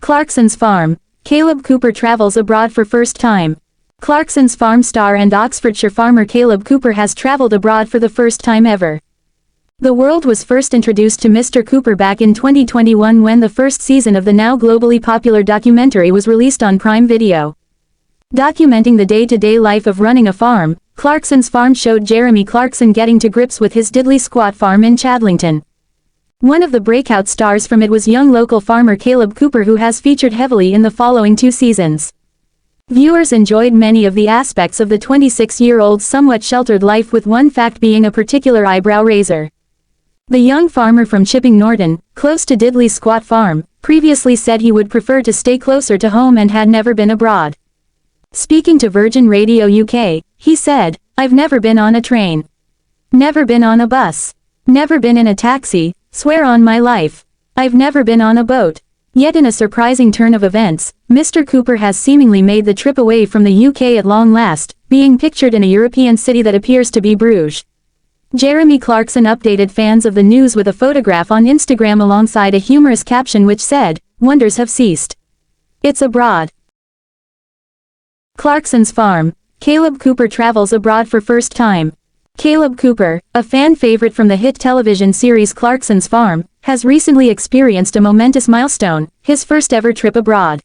Clarkson's farm. Kaleb Cooper travels abroad for first time. Clarkson's farm star and Oxfordshire farmer Kaleb Cooper has traveled abroad for the first time ever. The world was first introduced to Mr. Cooper back in 2021 when the first season of the now globally popular documentary was released on Prime Video. Documenting the day-to-day life of running a farm, Clarkson's farm showed Jeremy Clarkson getting to grips with his diddly squat farm in Chadlington. One of the breakout stars from it was young local farmer Kaleb Cooper, who has featured heavily in the following 2 seasons. Viewers enjoyed many of the aspects of the 26-year-old's somewhat sheltered life, with one fact being a particular eyebrow raiser. The young farmer from Chipping Norton, close to Diddley Squat Farm, previously said he would prefer to stay closer to home and had never been abroad. Speaking to Virgin Radio UK, he said, "I've never been on a train. Never been on a bus. Never been in a taxi, swear on my life. I've never been on a boat." Yet in a surprising turn of events, Mr. Cooper has seemingly made the trip away from the UK at long last, being pictured in a European city that appears to be Bruges. Jeremy Clarkson updated fans of the news with a photograph on Instagram alongside a humorous caption which said, "Wonders have ceased. It's abroad." Clarkson's farm. Kaleb Cooper travels abroad for first time. Kaleb Cooper, a fan favorite from the hit television series Clarkson's Farm, has recently experienced a momentous milestone, his first ever trip abroad.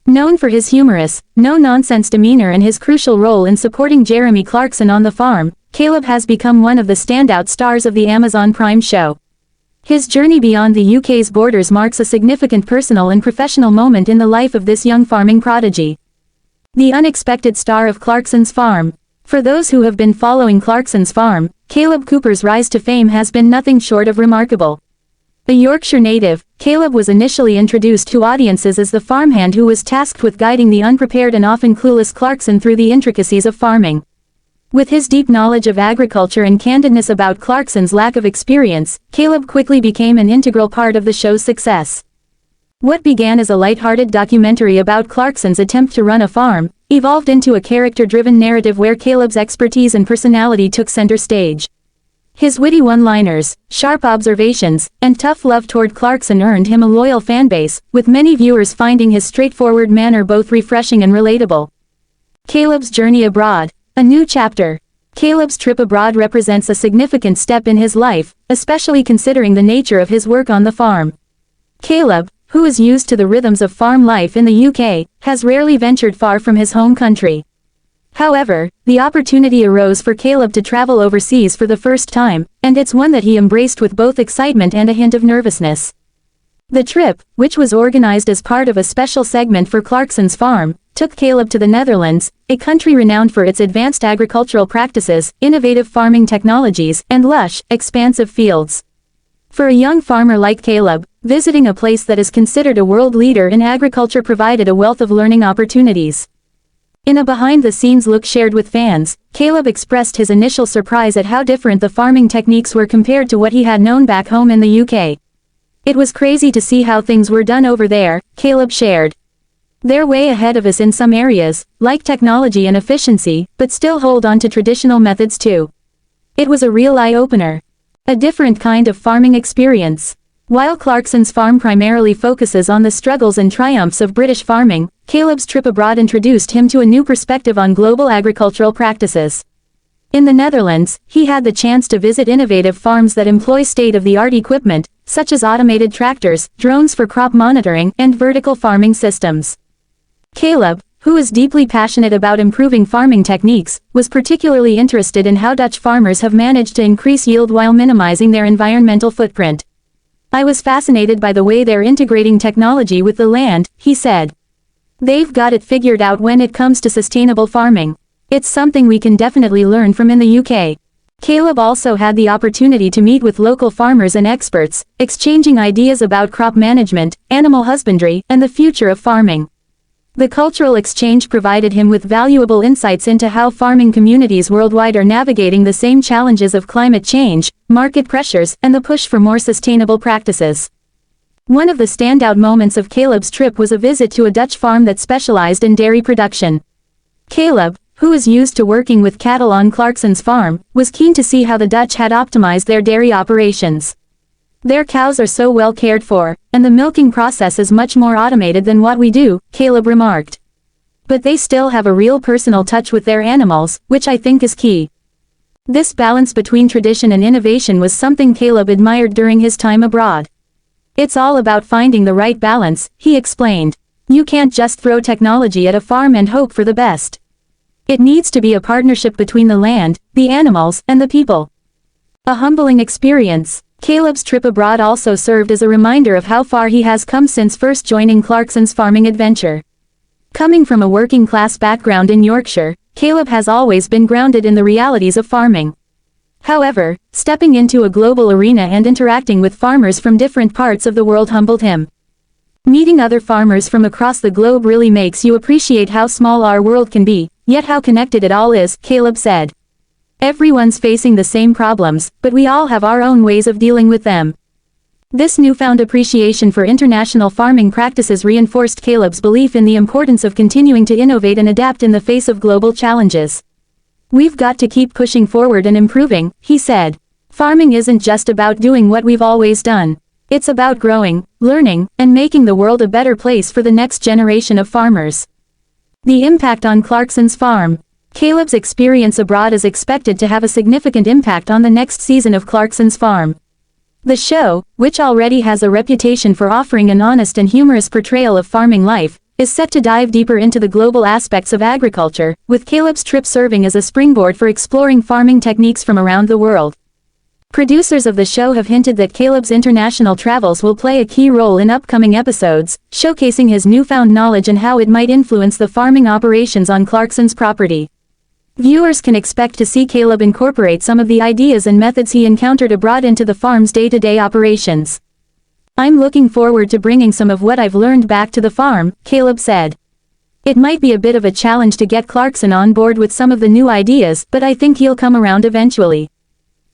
Known for his humorous, no-nonsense demeanor and his crucial role in supporting Jeremy Clarkson on the farm, Kaleb has become one of the standout stars of the Amazon Prime show. His journey beyond the UK's borders marks a significant personal and professional moment in the life of this young farming prodigy. The unexpected star of Clarkson's Farm. For those who have been following Clarkson's Farm, Kaleb Cooper's rise to fame has been nothing short of remarkable. A Yorkshire native, Kaleb was initially introduced to audiences as the farmhand who was tasked with guiding the unprepared and often clueless Clarkson through the intricacies of farming. With his deep knowledge of agriculture and candidness about Clarkson's lack of experience, Kaleb quickly became an integral part of the show's success. What began as a light-hearted documentary about Clarkson's attempt to run a farm, evolved into a character-driven narrative where Kaleb's expertise and personality took center stage. His witty one-liners, sharp observations, and tough love toward Clarkson earned him a loyal fanbase, with many viewers finding his straightforward manner both refreshing and relatable. Kaleb's journey abroad. A new chapter. Kaleb's trip abroad represents a significant step in his life, especially considering the nature of his work on the farm. Kaleb, who is used to the rhythms of farm life in the UK, has rarely ventured far from his home country. However, the opportunity arose for Kaleb to travel overseas for the first time, and it's one that he embraced with both excitement and a hint of nervousness. The trip, which was organized as part of a special segment for Clarkson's Farm, took Kaleb to the Netherlands, a country renowned for its advanced agricultural practices, innovative farming technologies, and lush, expansive fields. For a young farmer like Kaleb, visiting a place that is considered a world leader in agriculture provided a wealth of learning opportunities. In a behind-the-scenes look shared with fans, Kaleb expressed his initial surprise at how different the farming techniques were compared to what he had known back home in the UK. "It was crazy to see how things were done over there," Kaleb shared. "They're way ahead of us in some areas, like technology and efficiency, but still hold on to traditional methods too. It was a real eye-opener. A different kind of farming experience." While Clarkson's Farm primarily focuses on the struggles and triumphs of British farming, Kaleb's trip abroad introduced him to a new perspective on global agricultural practices. In the Netherlands, he had the chance to visit innovative farms that employ state-of-the-art equipment, such as automated tractors, drones for crop monitoring, and vertical farming systems. Kaleb, who is deeply passionate about improving farming techniques, was particularly interested in how Dutch farmers have managed to increase yield while minimizing their environmental footprint. "I was fascinated by the way they're integrating technology with the land," he said. "They've got it figured out when it comes to sustainable farming. It's something we can definitely learn from in the UK." Kaleb also had the opportunity to meet with local farmers and experts, exchanging ideas about crop management, animal husbandry, and the future of farming. The cultural exchange provided him with valuable insights into how farming communities worldwide are navigating the same challenges of climate change, market pressures, and the push for more sustainable practices. One of the standout moments of Kaleb's trip was a visit to a Dutch farm that specialized in dairy production. Kaleb, who is used to working with cattle on Clarkson's Farm, was keen to see how the Dutch had optimized their dairy operations. Their cows are so well cared for, and the milking process is much more automated than what we do, Kaleb remarked. But they still have a real personal touch with their animals, which I think is key. This balance between tradition and innovation was something Kaleb admired during his time abroad. It's all about finding the right balance, he explained. You can't just throw technology at a farm and hope for the best. It needs to be a partnership between the land, the animals, and the people. A humbling experience. Kaleb's trip abroad also served as a reminder of how far he has come since first joining Clarkson's farming adventure. Coming from a working-class background in Yorkshire, Kaleb has always been grounded in the realities of farming. However, stepping into a global arena and interacting with farmers from different parts of the world humbled him. Meeting other farmers from across the globe really makes you appreciate how small our world can be, yet how connected it all is, Kaleb said. Everyone's facing the same problems, but we all have our own ways of dealing with them. This newfound appreciation for international farming practices reinforced Kaleb's belief in the importance of continuing to innovate and adapt in the face of global challenges. We've got to keep pushing forward and improving, he said. Farming isn't just about doing what we've always done. It's about growing, learning, and making the world a better place for the next generation of farmers. The impact on Clarkson's farm. Kaleb's experience abroad is expected to have a significant impact on the next season of Clarkson's farm. The show, which already has a reputation for offering an honest and humorous portrayal of farming life, is set to dive deeper into the global aspects of agriculture, with Kaleb's trip serving as a springboard for exploring farming techniques from around the world. Producers of the show have hinted that Kaleb's international travels will play a key role in upcoming episodes, showcasing his newfound knowledge and how it might influence the farming operations on Clarkson's property. Viewers can expect to see Kaleb incorporate some of the ideas and methods he encountered abroad into the farm's day-to-day operations. I'm looking forward to bringing some of what I've learned back to the farm, Kaleb said. It might be a bit of a challenge to get Clarkson on board with some of the new ideas, but I think he'll come around eventually.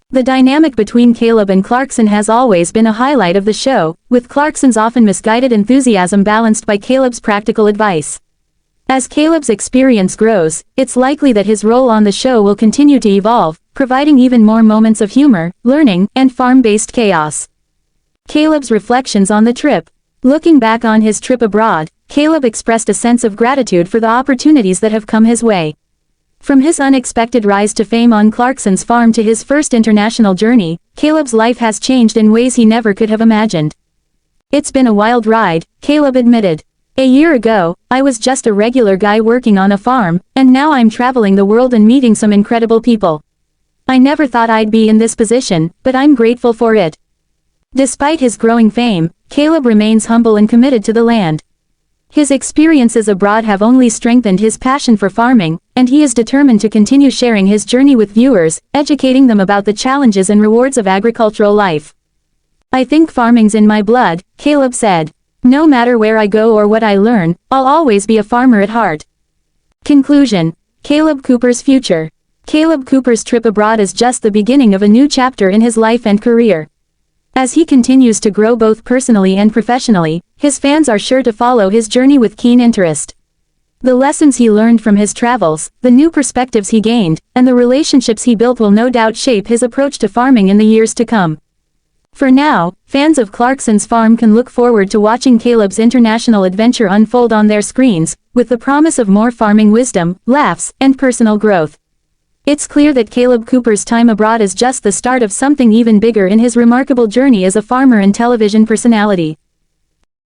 The dynamic between Kaleb and Clarkson has always been a highlight of the show, with Clarkson's often misguided enthusiasm balanced by Kaleb's practical advice. As Kaleb's experience grows, it's likely that his role on the show will continue to evolve, providing even more moments of humor, learning, and farm-based chaos. Kaleb's reflections on the trip. Looking back on his trip abroad, Kaleb expressed a sense of gratitude for the opportunities that have come his way. From his unexpected rise to fame on Clarkson's farm to his first international journey, Kaleb's life has changed in ways he never could have imagined. It's been a wild ride, Kaleb admitted. A year ago, I was just a regular guy working on a farm, and now I'm traveling the world and meeting some incredible people. I never thought I'd be in this position, but I'm grateful for it. Despite his growing fame, Kaleb remains humble and committed to the land. His experiences abroad have only strengthened his passion for farming, and he is determined to continue sharing his journey with viewers, educating them about the challenges and rewards of agricultural life. I think farming's in my blood, Kaleb said. No matter where I go or what I learn, I'll always be a farmer at heart. Conclusion. Kaleb Cooper's future. Kaleb Cooper's trip abroad is just the beginning of a new chapter in his life and career. As he continues to grow both personally and professionally, his fans are sure to follow his journey with keen interest. The lessons he learned from his travels, the new perspectives he gained, and the relationships he built will no doubt shape his approach to farming in the years to come. For now, fans of Clarkson's farm can look forward to watching Kaleb's international adventure unfold on their screens, with the promise of more farming wisdom, laughs, and personal growth. It's clear that Kaleb Cooper's time abroad is just the start of something even bigger in his remarkable journey as a farmer and television personality.